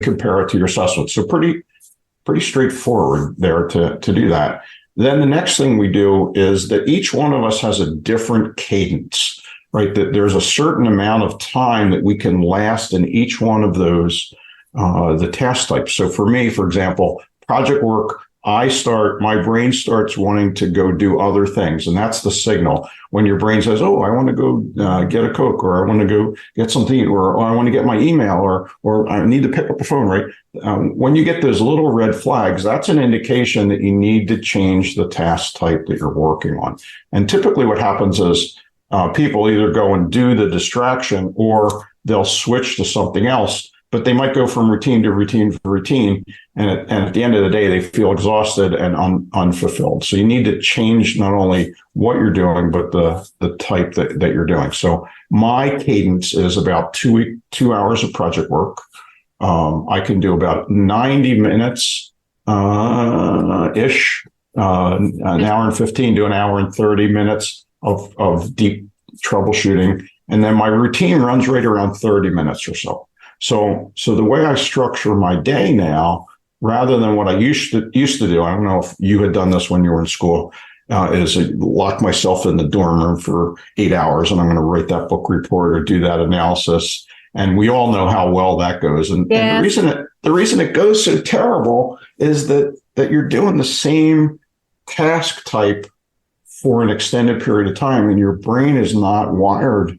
compare it to your assessment. So pretty straightforward there to do that. Then the next thing we do is that each one of us has a different cadence, right? That there's a certain amount of time that we can last in each one of those, the task types. So for me, for example, project work, my brain starts wanting to go do other things. And that's the signal when your brain says, oh, I want to go get a Coke, or I want to go get something to eat, or I want to get my email, or I need to pick up the phone, right? When you get those little red flags, that's an indication that you need to change the task type that you're working on. And typically what happens is people either go and do the distraction, or they'll switch to something else. But they might go from routine to routine to routine. And at the end of the day, they feel exhausted and unfulfilled. So you need to change not only what you're doing, but the type that you're doing. So my cadence is about 2 hours of project work. I can do about 90 minutes ish, an hour and 15 to an hour and 30 minutes of deep troubleshooting. And then my routine runs right around 30 minutes or so. So the way I structure my day now, rather than what I used to do, I don't know if you had done this when you were in school, is I lock myself in the dorm room for 8 hours and I'm going to write that book report or do that analysis. And we all know how well that goes. And the reason it goes so terrible is that you're doing the same task type for an extended period of time, and your brain is not wired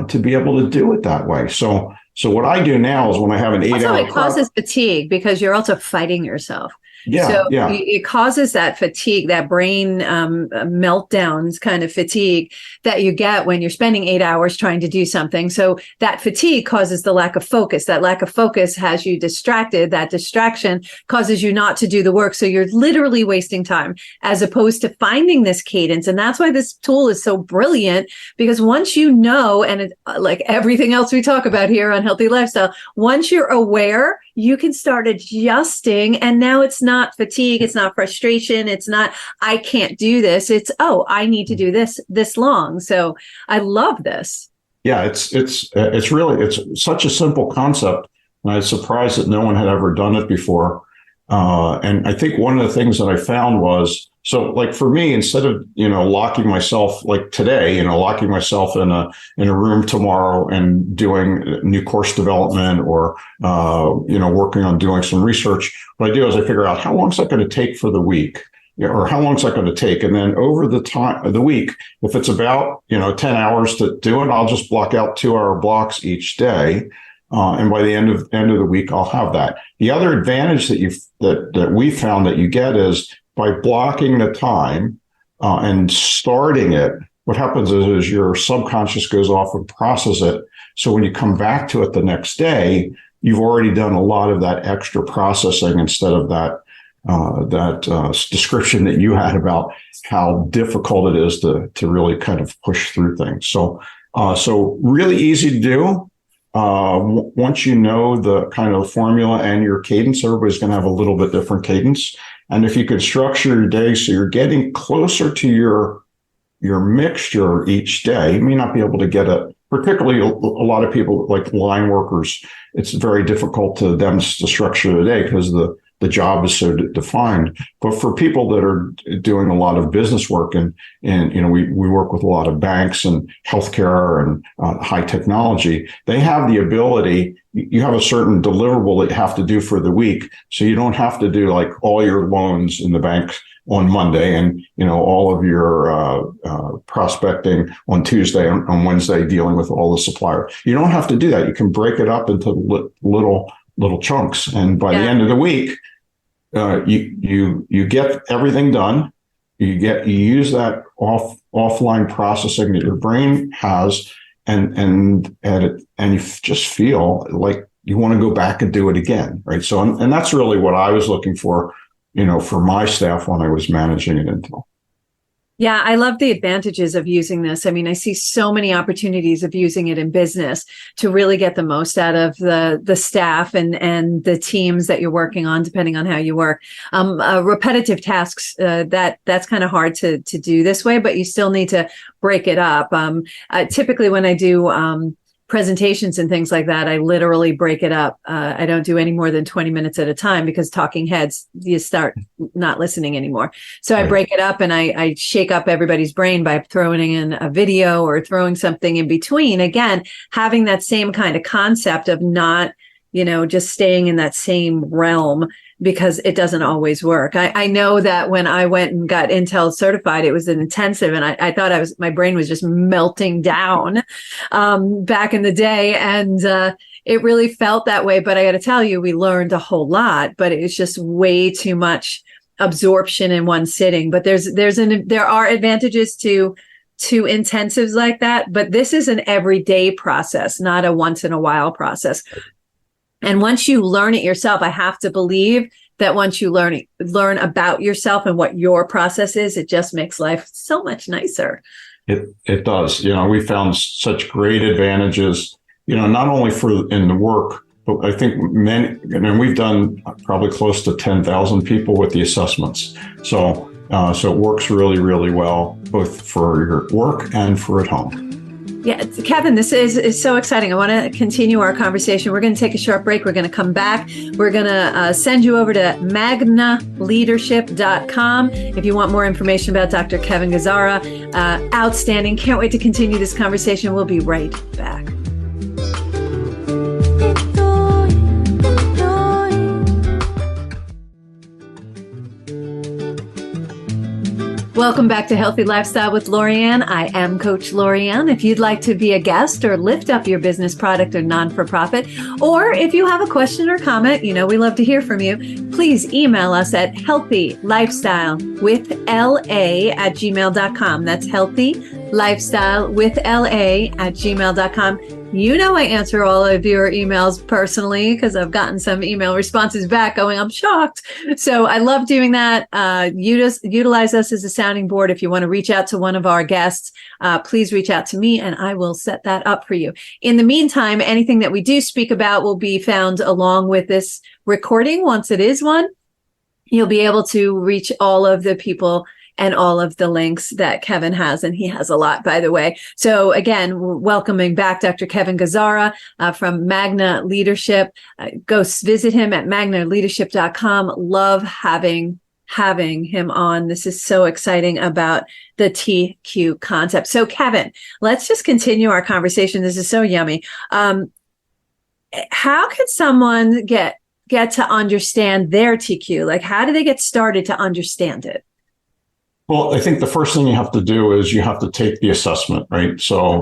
to be able to do it that way. So what I do now is when I have an 8 hour. Also, it causes fatigue because you're also fighting yourself. Yeah. It causes that fatigue, that brain meltdowns kind of fatigue that you get when you're spending 8 hours trying to do something. So that fatigue causes the lack of focus. That lack of focus has you distracted. That distraction causes you not to do the work. So you're literally wasting time as opposed to finding this cadence. And that's why this tool is so brilliant, because once you know, and it, like everything else we talk about here on Healthy Lifestyle, once you're aware, you can start adjusting. And now it's not fatigue. It's not frustration. It's not, I can't do this. It's, oh, I need to do this long. So I love this. Yeah, it's such a simple concept. And I was surprised that no one had ever done it before. And I think one of the things that I found was, so like for me, instead of, locking myself like today, locking myself in a room tomorrow and doing new course development or, working on doing some research, what I do is I figure out how long is that going to take for the week, or how long is that going to take? And then over the time of the week, if it's about, 10 hours to do it, I'll just block out 2-hour blocks each day. And by the end of the week, I'll have that. The other advantage that we found that you get is by blocking the time and starting it. What happens is your subconscious goes off and processes it. So when you come back to it the next day, you've already done a lot of that extra processing instead of that description that you had about how difficult it is to really kind of push through things. So really easy to do. Once you know the kind of formula and your cadence, everybody's going to have a little bit different cadence. And if you could structure your day so you're getting closer to your mixture each day, you may not be able to get it. Particularly a lot of people like line workers, it's very difficult to them to structure the day because the job is so defined. But for people that are doing a lot of business work and we work with a lot of banks and healthcare and high technology, they have the ability. You have a certain deliverable that you have to do for the week. So you don't have to do like all your loans in the bank on Monday and, all of your prospecting on Tuesday, on Wednesday, dealing with all the suppliers. You don't have to do that. You can break it up into little chunks. And by the end of the week, you get everything done. You use that offline processing that your brain has, and you just feel like you want to go back and do it again, right? So, and that's really what I was looking for, for my staff when I was managing it Intel. Yeah, I love the advantages of using this. I mean, I see so many opportunities of using it in business to really get the most out of the staff and the teams that you're working on, depending on how you work. Repetitive tasks, that's kind of hard to do this way, but you still need to break it up. Typically when I do presentations and things like that, I literally break it up. I don't do any more than 20 minutes at a time, because talking heads, you start not listening anymore. So I break it up, and I shake up everybody's brain by throwing in a video or throwing something in between. Again, having that same kind of concept of not, just staying in that same realm, because it doesn't always work. I know that when I went and got Intel certified, it was an intensive, and I thought my brain was just melting down back in the day. And it really felt that way. But I got to tell you, we learned a whole lot, but it was just way too much absorption in one sitting. But there are advantages to intensives like that, but this is an everyday process, not a once in a while process. And once you learn it yourself, I have to believe that once you learn about yourself and what your process is, it just makes life so much nicer. It does. We found such great advantages, not only in the work, but I think we've done probably close to 10,000 people with the assessments. So it works really, really well, both for your work and for at home. Yeah, Kevin, this is so exciting. I want to continue our conversation. We're going to take a short break. We're going to come back. We're going to send you over to magnaleadership.com if you want more information about Dr. Kevin Gazzara. Outstanding. Can't wait to continue this conversation. We'll be right back. Welcome back to Healthy Lifestyle with Lorianne. I am Coach Lorianne. If you'd like to be a guest or lift up your business, product, or non-for-profit, or if you have a question or comment, we love to hear from you. Please email us at healthylifestylewithla@gmail.com. That's healthylifestylewithla@gmail.com. I answer all of your emails personally, because I've gotten some email responses back going, I'm shocked. So I love doing that. Utilize us as a sounding board. If you want to reach out to one of our guests, please reach out to me and I will set that up for you. In the meantime, anything that we do speak about will be found along with this recording. Once it is one, you'll be able to reach all of the people and all of the links that Kevin has. And he has a lot, by the way. So again, welcoming back Dr. Kevin Gazzara from Magna Leadership. Go visit him at magnaleadership.com. Love having him on. This is so exciting about the TQ concept. So Kevin, let's just continue our conversation. This is so yummy. How could someone get to understand their TQ? Like, how do they get started to understand it? Well, I think the first thing you have to do is you have to take the assessment, right? So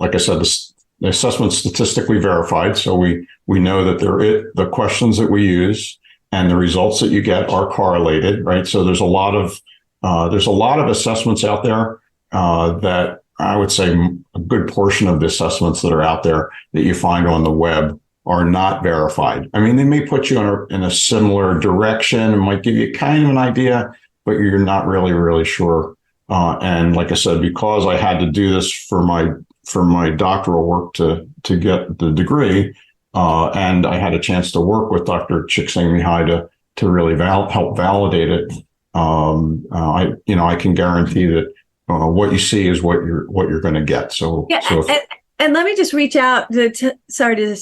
like I said, the assessment's statistically verified. So we know that the questions that we use and the results that you get are correlated, right? So there's a lot of assessments out there that I would say a good portion of the assessments that are out there that you find on the web are not verified. I mean, they may put you in a similar direction and might give you kind of an idea, but you're not really sure. And like I said, because I had to do this for my doctoral work to get the degree, and I had a chance to work with Dr. Csikszentmihalyi to really help validate it. I can guarantee that what you see is what you're going to get. So yeah, and let me just reach out sorry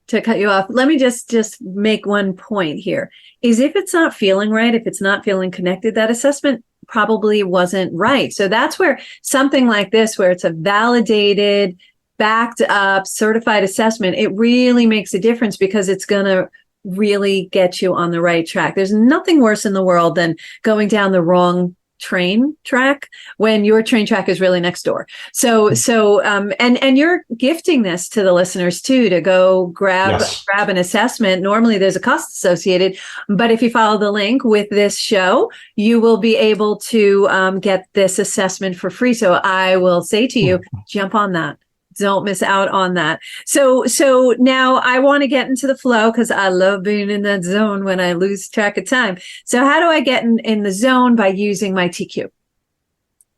to cut you off. Let me just make one point here. Is if it's not feeling right, if it's not feeling connected, that assessment probably wasn't right. So that's where something like this, where it's a validated, backed up, certified assessment, it really makes a difference, because it's going to really get you on the right track. There's nothing worse in the world than going down the wrong train track when your train track is really next door. So you're gifting this to the listeners too, to go grab an assessment. Normally there's a cost associated, but if you follow the link with this show, you will be able to get this assessment for free. So I will say to you, jump on that. Don't miss out on that. So now I want to get into the flow, because I love being in that zone when I lose track of time. So how do I get in the zone? By using my TQ.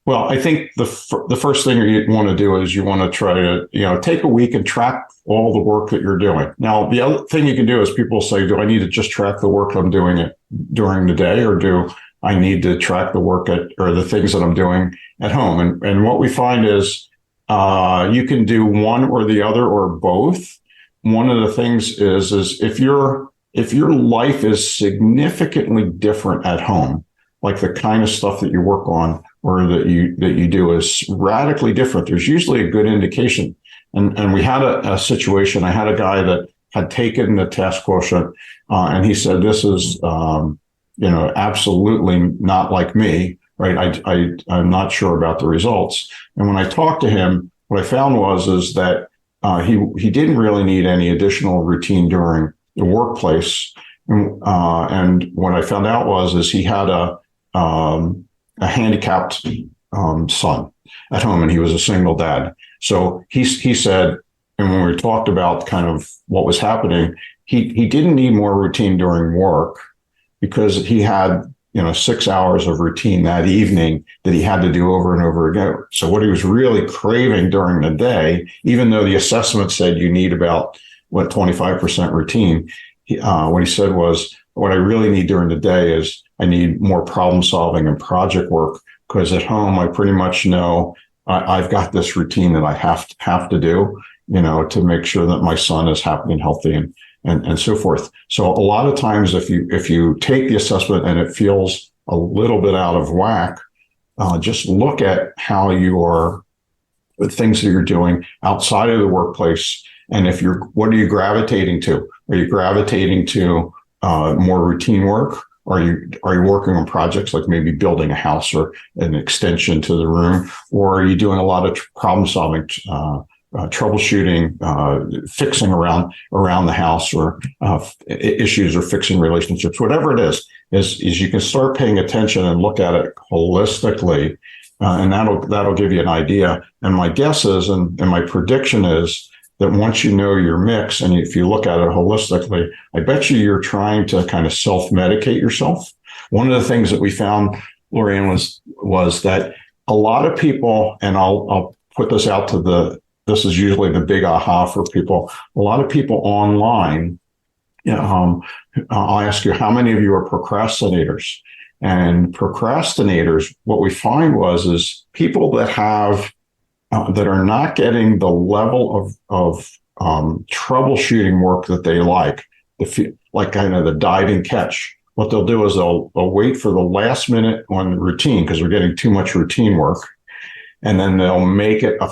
Well, I think the first thing you want to do is you want to try to, take a week and track all the work that you're doing. Now, the other thing you can do is people say, do I need to just track the work I'm doing it during the day, or do I need to track the work or the things that I'm doing at home? And what we find is, You can do one or the other or both. One of the things is if your life is significantly different at home, like the kind of stuff that you work on or that you do is radically different, there's usually a good indication. And we had a situation. I had a guy that had taken the task quotient, and he said, "This is, absolutely not like me." Right? I'm not sure about the results. And when I talked to him, what I found is that he didn't really need any additional routine during the workplace. And what I found out is he had a handicapped son at home, and he was a single dad. So he said, and when we talked about kind of what was happening, he didn't need more routine during work because he had 6 hours of routine that evening that he had to do over and over again. So what he was really craving during the day, even though the assessment said you need about 25% routine, what he said was, what I really need during the day is I need more problem solving and project work, because at home I pretty much know I've got this routine that I have to do, to make sure that my son is happy and healthy and so forth. So a lot of times if you take the assessment and it feels a little bit out of whack, just look at how the things that you're doing outside of the workplace. And what are you gravitating to? Are you gravitating to more routine work? Are you working on projects like maybe building a house or an extension to the room? Or are you doing a lot of problem solving, troubleshooting, fixing around the house, or issues, or fixing relationships? Whatever it is you can start paying attention and look at it holistically, and that'll give you an idea. And my guess is, and my prediction is, that once you know your mix, and if you look at it holistically, I bet you're trying to kind of self-medicate yourself. One of the things that we found, Lorianne, was that a lot of people, and I'll put this out this is usually the big aha for people. A lot of people online, I'll ask you, how many of you are procrastinators? And procrastinators, what we find is people that have that are not getting the level of troubleshooting work that they like kind of the dive and catch. What they'll do is they'll wait for the last minute on routine because they're getting too much routine work, and then they'll make it a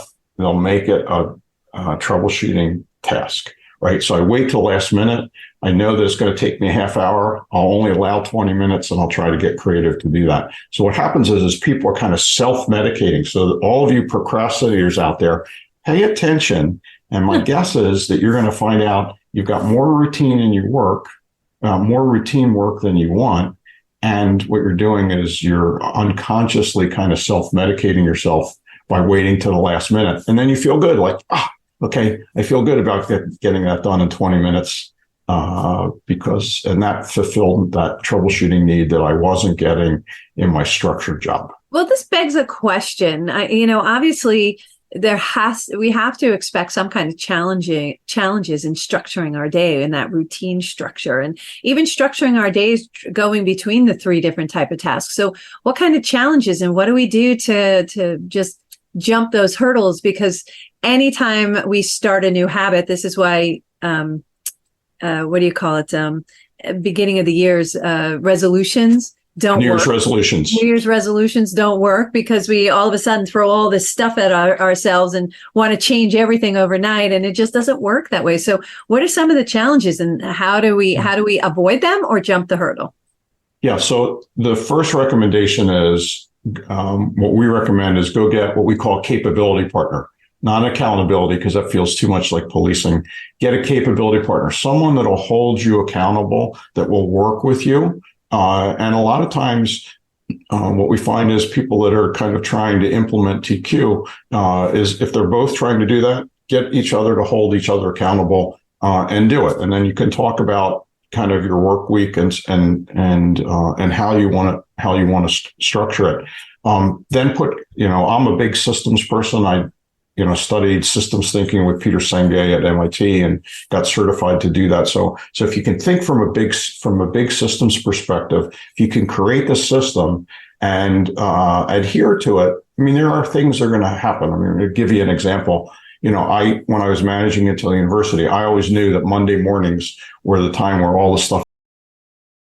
troubleshooting task. Right. So I wait till the last minute. I know that it's going to take me a half hour. I'll only allow 20 minutes, and I'll try to get creative to do that. So what happens is people are kind of self-medicating. So all of you procrastinators out there, pay attention. And my guess is that you're going to find out you've got more routine in your work, more routine work than you want. And what you're doing is you're unconsciously kind of self-medicating yourself by waiting till the last minute. And then you feel good, like, okay, I feel good about getting that done in 20 minutes and that fulfilled that troubleshooting need that I wasn't getting in my structured job. Well, this begs a question. Obviously we have to expect some kind of challenges in structuring our day in that routine structure, and even structuring our days going between the three different type of tasks. So what kind of challenges, and what do we do to just jump those hurdles? Because anytime we start a new habit, this is why, what do you call it? Beginning of the year's resolutions don't work. New Year's resolutions. New Year's resolutions don't work because we all of a sudden throw all this stuff at ourselves and want to change everything overnight, and it just doesn't work that way. So, what are some of the challenges, and how do we avoid them or jump the hurdle? Yeah. So the first recommendation is what we recommend is go get what we call a capability partner. Not accountability, because that feels too much like policing. Get a capability partner, someone that will hold you accountable, that will work with you. And a lot of times what we find is people that are kind of trying to implement TQ is if they're both trying to do that, get each other to hold each other accountable and do it. And then you can talk about kind of your work week and how you want to structure it. Then I'm a big systems person. studied systems thinking with Peter Senge at MIT and got certified to do that. So if you can think from a big systems perspective, if you can create the system and adhere to it, I mean, there are things that are going to happen. I mean, to give you an example, when I was managing Until University, I always knew that Monday mornings were the time where all the stuff